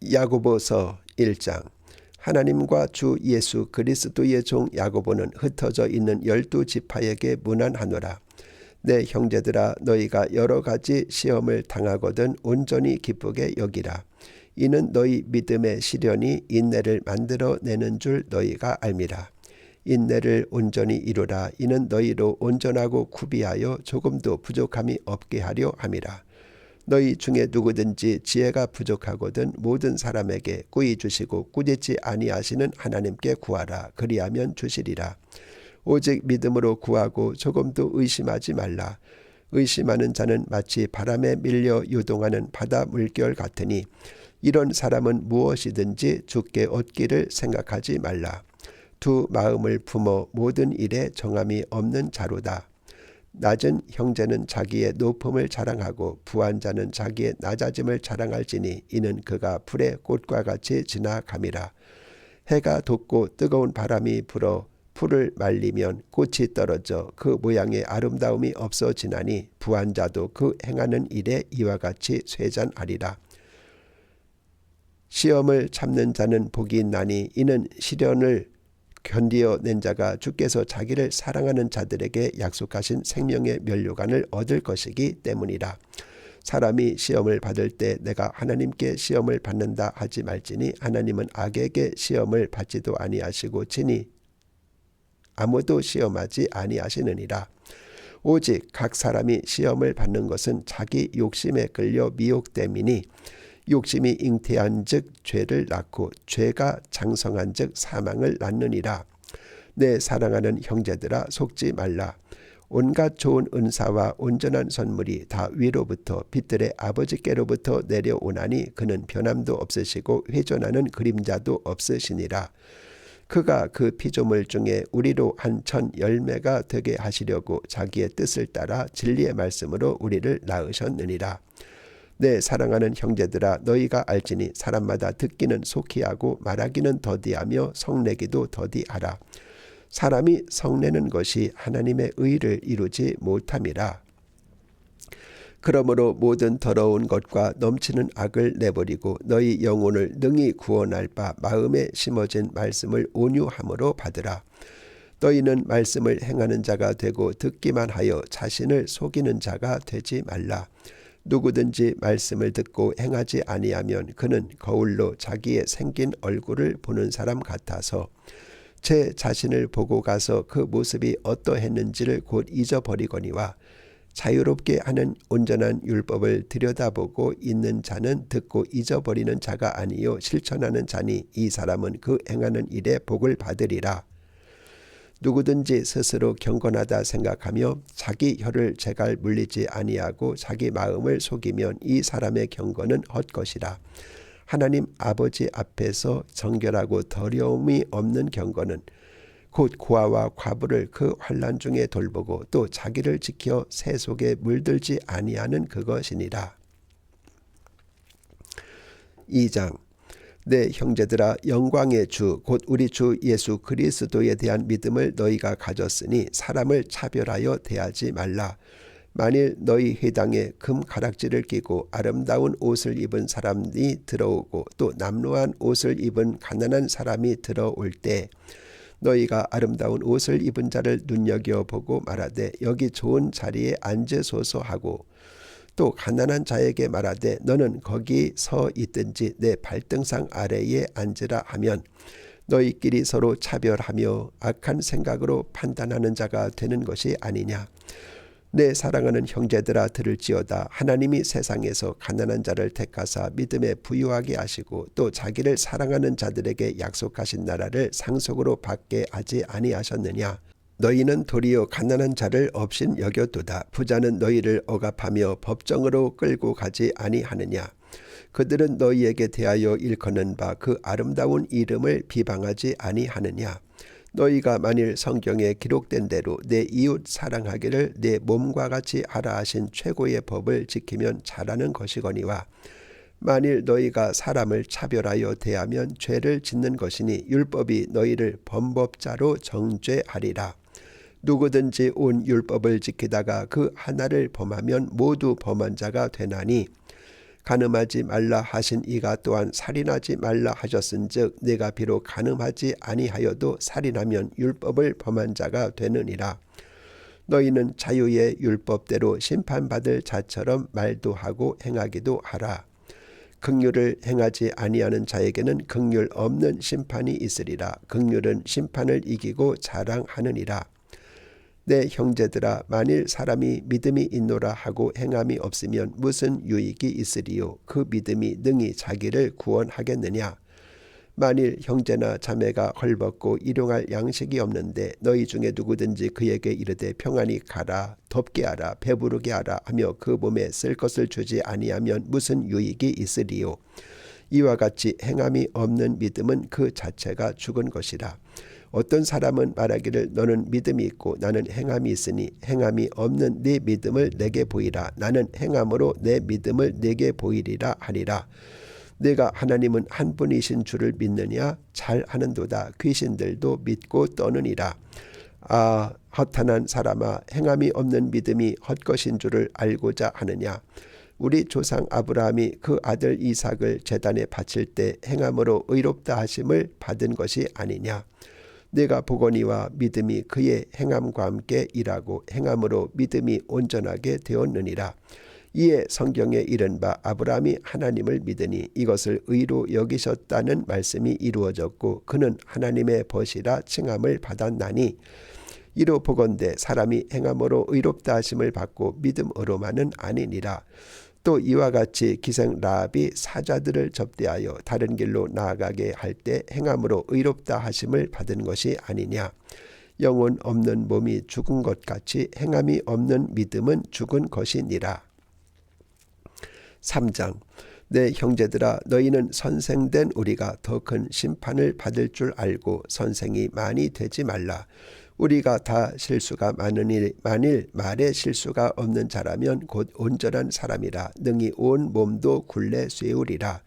야고보서 1장. 하나님과 주 예수 그리스도의 종 야고보는 흩어져 있는 12지파에게 문안하노라. 내 형제들아, 너희가 여러 가지 시험을 당하거든 온전히 기쁘게 여기라. 이는 너희 믿음의 시련이 인내를 만들어내는 줄 너희가 알미라. 인내를 온전히 이루라. 이는 너희로 온전하고 구비하여 조금도 부족함이 없게 하려 함이라. 너희 중에 누구든지 지혜가 부족하거든 모든 사람에게 꾸이 주시고 꾸짖지 아니하시는 하나님께 구하라. 그리하면 주시리라. 오직 믿음으로 구하고 조금도 의심하지 말라. 의심하는 자는 마치 바람에 밀려 유동하는 바다 물결 같으니 이런 사람은 무엇이든지 주께 얻기를 생각하지 말라. 두 마음을 품어 모든 일에 정함이 없는 자로다. 낮은 형제는 자기의 높음을 자랑하고 부한 자는 자기의 낮아짐을 자랑할지니 이는 그가 풀의 꽃과 같이 지나감이라. 해가 돋고 뜨거운 바람이 불어 풀을 말리면 꽃이 떨어져 그 모양의 아름다움이 없어지나니 부한 자도 그 행하는 일에 이와 같이 쇠잔하리라. 시험을 참는 자는 복이 있나니 이는 시련을 견디어낸 자가 주께서 자기를 사랑하는 자들에게 약속하신 생명의 면류관을 얻을 것이기 때문이라. 사람이 시험을 받을 때 내가 하나님께 시험을 받는다 하지 말지니 하나님은 악에게 시험을 받지도 아니하시고 친히 아무도 시험하지 아니하시느니라. 오직 각 사람이 시험을 받는 것은 자기 욕심에 끌려 미혹됨이니 욕심이 잉태한 즉 죄를 낳고 죄가 장성한 즉 사망을 낳느니라. 내 사랑하는 형제들아, 속지 말라. 온갖 좋은 은사와 온전한 선물이 다 위로부터 빛들의 아버지께로부터 내려오나니 그는 변함도 없으시고 회전하는 그림자도 없으시니라. 그가 그 피조물 중에 우리로 한 천 열매가 되게 하시려고 자기의 뜻을 따라 진리의 말씀으로 우리를 낳으셨느니라. 내 사랑하는 형제들아, 너희가 알지니 사람마다 듣기는 속히 하고 말하기는 더디하며 성내기도 더디하라. 사람이 성내는 것이 하나님의 의를 이루지 못함이라. 그러므로 모든 더러운 것과 넘치는 악을 내버리고 너희 영혼을 능히 구원할 바 마음에 심어진 말씀을 온유함으로 받으라. 너희는 말씀을 행하는 자가 되고 듣기만 하여 자신을 속이는 자가 되지 말라. 누구든지 말씀을 듣고 행하지 아니하면 그는 거울로 자기의 생긴 얼굴을 보는 사람 같아서 제 자신을 보고 가서 그 모습이 어떠했는지를 곧 잊어버리거니와 자유롭게 하는 온전한 율법을 들여다보고 있는 자는 듣고 잊어버리는 자가 아니요 실천하는 자니 이 사람은 그 행하는 일에 복을 받으리라. 누구든지 스스로 경건하다 생각하며 자기 혀를 제갈 물리지 아니하고 자기 마음을 속이면 이 사람의 경건은 헛것이라. 하나님 아버지 앞에서 정결하고 더러움이 없는 경건은 곧 고아와 과부를 그 환난 중에 돌보고 또 자기를 지켜 새 속에 물들지 아니하는 그것이니라. 2장. 내 형제들아, 영광의 주 곧 우리 주 예수 그리스도에 대한 믿음을 너희가 가졌으니 사람을 차별하여 대하지 말라. 만일 너희 회당에 금 가락지를 끼고 아름다운 옷을 입은 사람이 들어오고 또 남루한 옷을 입은 가난한 사람이 들어올 때 너희가 아름다운 옷을 입은 자를 눈여겨보고 말하되 여기 좋은 자리에 앉으소서 하고 또 가난한 자에게 말하되 너는 거기 서 있든지 내 발등상 아래에 앉으라 하면 너희끼리 서로 차별하며 악한 생각으로 판단하는 자가 되는 것이 아니냐. 내 사랑하는 형제들아, 들을지어다. 하나님이 세상에서 가난한 자를 택하사 믿음에 부유하게 하시고 또 자기를 사랑하는 자들에게 약속하신 나라를 상속으로 받게 하지 아니하셨느냐. 너희는 도리어 가난한 자를 업신 여겨두다. 부자는 너희를 억압하며 법정으로 끌고 가지 아니하느냐. 그들은 너희에게 대하여 일컫는 바 그 아름다운 이름을 비방하지 아니하느냐. 너희가 만일 성경에 기록된 대로 내 이웃 사랑하기를 내 몸과 같이 하라 하신 최고의 법을 지키면 잘하는 것이거니와 만일 너희가 사람을 차별하여 대하면 죄를 짓는 것이니 율법이 너희를 범법자로 정죄하리라. 누구든지 온 율법을 지키다가 그 하나를 범하면 모두 범한 자가 되나니 간음하지 말라 하신 이가 또한 살인하지 말라 하셨은즉 내가 비록 간음하지 아니하여도 살인하면 율법을 범한 자가 되느니라. 너희는 자유의 율법대로 심판받을 자처럼 말도 하고 행하기도 하라. 긍휼을 행하지 아니하는 자에게는 긍휼 없는 심판이 있으리라. 긍휼은 심판을 이기고 자랑하느니라. 내 형제들아, 만일 사람이 믿음이 있노라 하고 행함이 없으면 무슨 유익이 있으리요? 그 믿음이 능히 자기를 구원하겠느냐? 만일 형제나 자매가 헐벗고 일용할 양식이 없는데 너희 중에 누구든지 그에게 이르되 평안히 가라, 덥게 하라, 배부르게 하라 하며 그 몸에 쓸 것을 주지 아니하면 무슨 유익이 있으리요? 이와 같이 행함이 없는 믿음은 그 자체가 죽은 것이라. 어떤 사람은 말하기를 너는 믿음이 있고 나는 행함이 있으니 행함이 없는 네 믿음을 내게 보이라. 나는 행함으로 내 믿음을 내게 보이리라 하리라. 내가 하나님은 한 분이신 줄을 믿느냐? 잘하는도다. 귀신들도 믿고 떠느니라. 아, 허탄한 사람아, 행함이 없는 믿음이 헛것인 줄을 알고자 하느냐? 우리 조상 아브라함이 그 아들 이삭을 제단에 바칠 때 행함으로 의롭다 하심을 받은 것이 아니냐? 내가 보거니와 믿음이 그의 행함과 함께 일하고 행함으로 믿음이 온전하게 되었느니라. 이에 성경에 이른바 아브라함이 하나님을 믿으니 이것을 의로 여기셨다는 말씀이 이루어졌고 그는 하나님의 벗이라 칭함을 받았나니, 이로 보건대 사람이 행함으로 의롭다 하심을 받고 믿음으로만은 아니니라. 또 이와 같이 기생 라합이 사자들을 접대하여 다른 길로 나아가게 할 때 행함으로 의롭다 하심을 받은 것이 아니냐? 영혼 없는 몸이 죽은 것 같이 행함이 없는 믿음은 죽은 것이니라. 3장. 내 형제들아, 너희는 선생된 우리가 더 큰 심판을 받을 줄 알고 선생이 많이 되지 말라. 우리가 다 실수가 많으니 만일 말에 실수가 없는 자라면 곧 온전한 사람이라 능히 온 몸도 굴레 쇠우리라.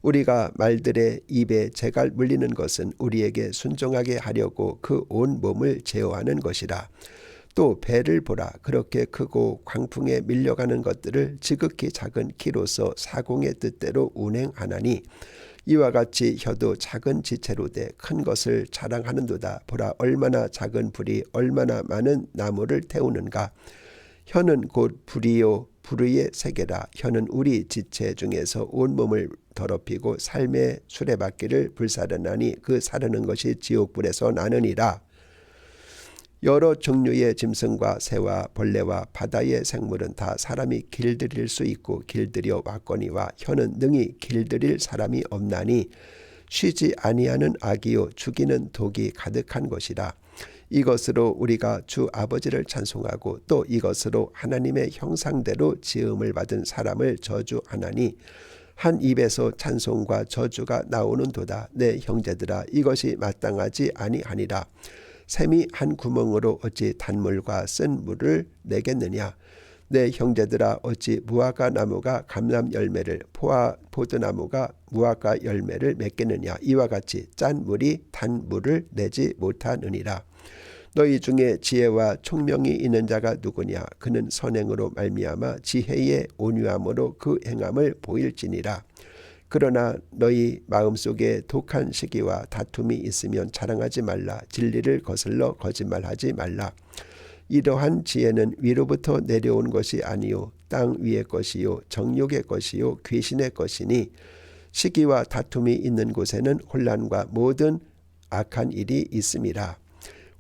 우리가 말들의 입에 재갈 물리는 것은 우리에게 순종하게 하려고 그 온 몸을 제어하는 것이라. 또 배를 보라. 그렇게 크고 광풍에 밀려가는 것들을 지극히 작은 키로서 사공의 뜻대로 운행하나니, 이와 같이 혀도 작은 지체로 돼 큰 것을 자랑하는도다. 보라, 얼마나 작은 불이 얼마나 많은 나무를 태우는가. 혀는 곧 불이요 불의 세계라. 혀는 우리 지체 중에서 온몸을 더럽히고 삶의 수레바퀴를 불사르나니 그 사르는 것이 지옥불에서 나느니라. 여러 종류의 짐승과 새와 벌레와 바다의 생물은 다 사람이 길들일 수 있고 길들여 왔거니와 혀는 능히 길들일 사람이 없나니 쉬지 아니하는 악이요 죽이는 독이 가득한 것이라. 이것으로 우리가 주 아버지를 찬송하고 또 이것으로 하나님의 형상대로 지음을 받은 사람을 저주하나니 한 입에서 찬송과 저주가 나오는도다. 내 형제들아, 이것이 마땅하지 아니하니라. 샘이 한 구멍으로 어찌 단물과 쓴 물을 내겠느냐? 내 형제들아, 어찌 무화과 나무가 감람 열매를 포도나무가 무화과 열매를 맺겠느냐? 이와 같이 짠 물이 단 물을 내지 못하느니라. 너희 중에 지혜와 총명이 있는 자가 누구냐? 그는 선행으로 말미암아 지혜의 온유함으로 그 행함을 보일지니라. 그러나 너희 마음속에 독한 시기와 다툼이 있으면 자랑하지 말라. 진리를 거슬러 거짓말하지 말라. 이러한 지혜는 위로부터 내려온 것이 아니요 땅 위의 것이요 정욕의 것이요 귀신의 것이니, 시기와 다툼이 있는 곳에는 혼란과 모든 악한 일이 있음이라.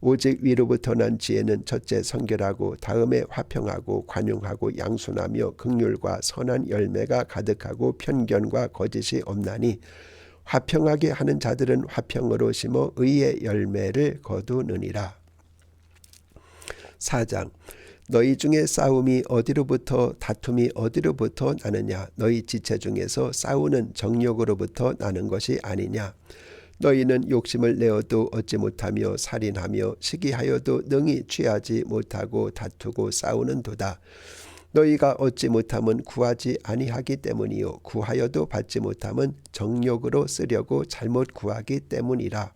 오직 위로부터 난 지혜는 첫째 성결하고 다음에 화평하고 관용하고 양순하며 긍휼과 선한 열매가 가득하고 편견과 거짓이 없나니, 화평하게 하는 자들은 화평으로 심어 의의 열매를 거두느니라. 4장. 너희 중에 싸움이 어디로부터 다툼이 어디로부터 나느냐? 너희 지체 중에서 싸우는 정욕으로부터 나는 것이 아니냐? 너희는 욕심을 내어도 얻지 못하며 살인하며 시기하여도 능히 취하지 못하고 다투고 싸우는도다. 너희가 얻지 못함은 구하지 아니하기 때문이요 구하여도 받지 못함은 정욕으로 쓰려고 잘못 구하기 때문이라.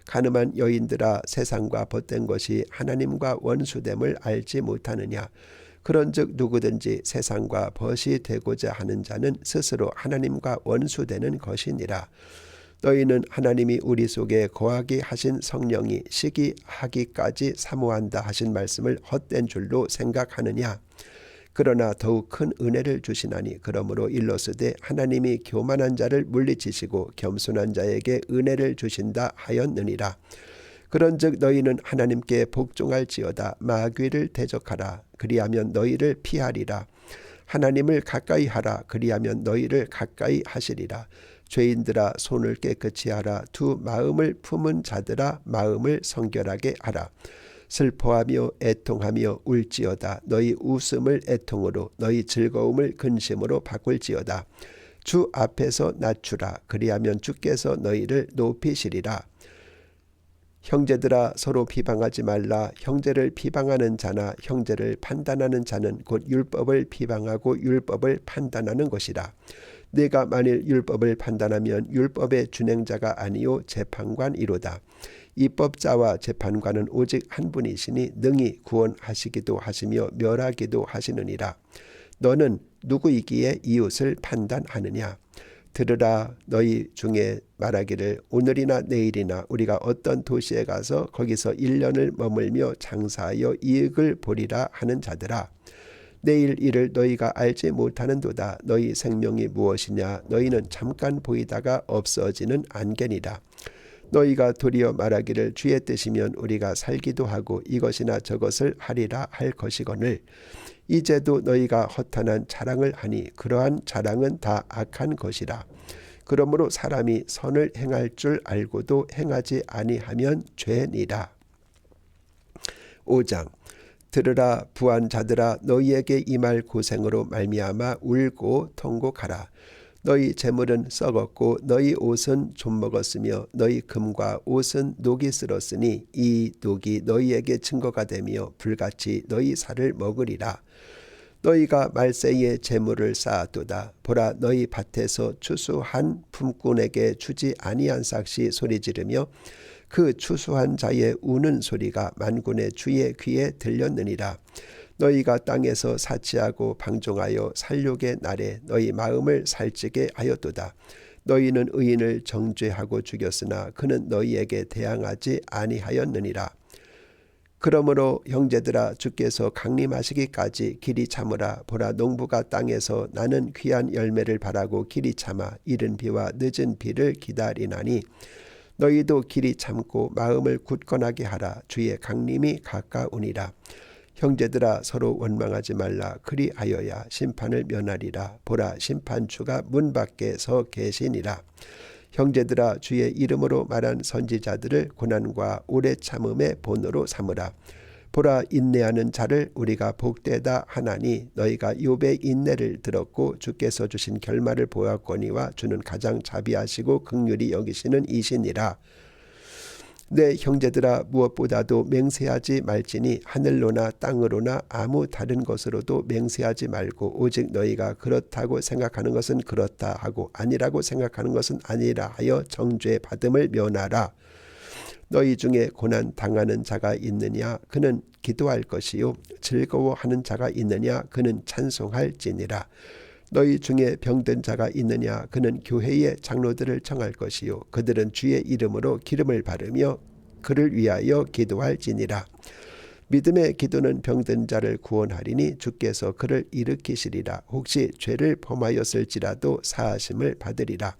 가늠한 여인들아, 세상과 벗된 것이 하나님과 원수됨을 알지 못하느냐? 그런즉 누구든지 세상과 벗이 되고자 하는 자는 스스로 하나님과 원수되는 것이니라. 너희는 하나님이 우리 속에 거하게 하신 성령이 시기하기까지 사모한다 하신 말씀을 헛된 줄로 생각하느냐. 그러나 더욱 큰 은혜를 주시나니 그러므로 일러스되 하나님이 교만한 자를 물리치시고 겸손한 자에게 은혜를 주신다 하였느니라. 그런즉 너희는 하나님께 복종할지어다. 마귀를 대적하라. 그리하면 너희를 피하리라. 하나님을 가까이 하라. 그리하면 너희를 가까이 하시리라. 죄인들아 손을 깨끗이 하라. 두 마음을 품은 자들아 마음을 성결하게 하라. 슬퍼하며 애통하며 울지어다. 너희 웃음을 애통으로 너희 즐거움을 근심으로 바꿀지어다. 주 앞에서 낮추라. 그리하면 주께서 너희를 높이시리라. 형제들아 서로 비방하지 말라. 형제를 비방하는 자나 형제를 판단하는 자는 곧 율법을 비방하고 율법을 판단하는 것이라. 네가 만일 율법을 판단하면 율법의 준행자가 아니요 재판관이로다. 입법자와 재판관은 오직 한 분이시니 능히 구원하시기도 하시며 멸하기도 하시느니라. 너는 누구이기에 이웃을 판단하느냐. 들으라. 너희 중에 말하기를 오늘이나 내일이나 우리가 어떤 도시에 가서 거기서 1년을 머물며 장사하여 이익을 보리라 하는 자들아. 내일 일을 너희가 알지 못하는도다. 너희 생명이 무엇이냐. 너희는 잠깐 보이다가 없어지는 안개니라. 너희가 도리어 말하기를 주의 뜻이면 우리가 살기도 하고 이것이나 저것을 하리라 할 것이거늘 이제도 너희가 허탄한 자랑을 하니 그러한 자랑은 다 악한 것이라. 그러므로 사람이 선을 행할 줄 알고도 행하지 아니하면 죄니라. 5장. 들으라. 부한 자들아 너희에게 임할 고생으로 말미암아 울고 통곡하라. 너희 재물은 썩었고 너희 옷은 좀먹었으며 너희 금과 옷은 녹이 쓸었으니 이 녹이 너희에게 증거가 되며 불같이 너희 살을 먹으리라. 너희가 말세에 재물을 쌓았도다. 보라 너희 밭에서 추수한 품꾼에게 주지 아니한 삭시 소리 지르며 그 추수한 자의 우는 소리가 만군의 주의 귀에 들렸느니라. 너희가 땅에서 사치하고 방종하여 살육의 날에 너희 마음을 살찌게 하였도다. 너희는 의인을 정죄하고 죽였으나 그는 너희에게 대항하지 아니하였느니라. 그러므로 형제들아 주께서 강림하시기까지 길이 참으라. 보라 농부가 땅에서 나는 귀한 열매를 바라고 길이 참아 이른 비와 늦은 비를 기다리나니 너희도 길이 참고 마음을 굳건하게 하라. 주의 강림이 가까우니라. 형제들아 서로 원망하지 말라. 그리하여야 심판을 면하리라. 보라 심판주가 문 밖에 서 계시니라. 형제들아 주의 이름으로 말한 선지자들을 고난과 오래 참음의 본으로 삼으라. 보라 인내하는 자를 우리가 복되다 하나니 너희가 욥의 인내를 들었고 주께서 주신 결말을 보았거니와 주는 가장 자비하시고 긍휼히 여기시는 이시니라. 내 형제들아 무엇보다도 맹세하지 말지니 하늘로나 땅으로나 아무 다른 것으로도 맹세하지 말고 오직 너희가 그렇다고 생각하는 것은 그렇다 하고 아니라고 생각하는 것은 아니라 하여 정죄 받음을 면하라. 너희 중에 고난 당하는 자가 있느냐 그는 기도할 것이요 즐거워하는 자가 있느냐 그는 찬송할지니라. 너희 중에 병든 자가 있느냐 그는 교회의 장로들을 청할 것이요 그들은 주의 이름으로 기름을 바르며 그를 위하여 기도할지니라. 믿음의 기도는 병든 자를 구원하리니 주께서 그를 일으키시리라. 혹시 죄를 범하였을지라도 사하심을 받으리라.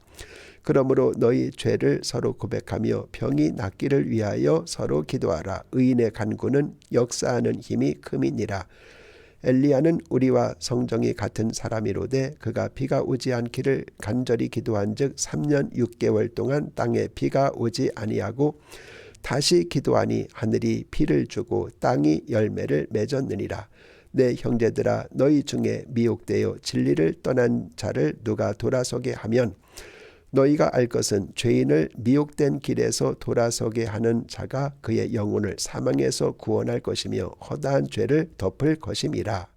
그러므로 너희 죄를 서로 고백하며 병이 낫기를 위하여 서로 기도하라. 의인의 간구는 역사하는 힘이 큼이니라. 엘리야는 우리와 성정이 같은 사람이로되 그가 비가 오지 않기를 간절히 기도한즉 3년 6개월 동안 땅에 비가 오지 아니하고 다시 기도하니 하늘이 비를 주고 땅이 열매를 맺었느니라. 내 형제들아 너희 중에 미혹되어 진리를 떠난 자를 누가 돌아서게 하면 너희가 알 것은 죄인을 미혹된 길에서 돌아서게 하는 자가 그의 영혼을 사망에서 구원할 것이며 허다한 죄를 덮을 것임이라.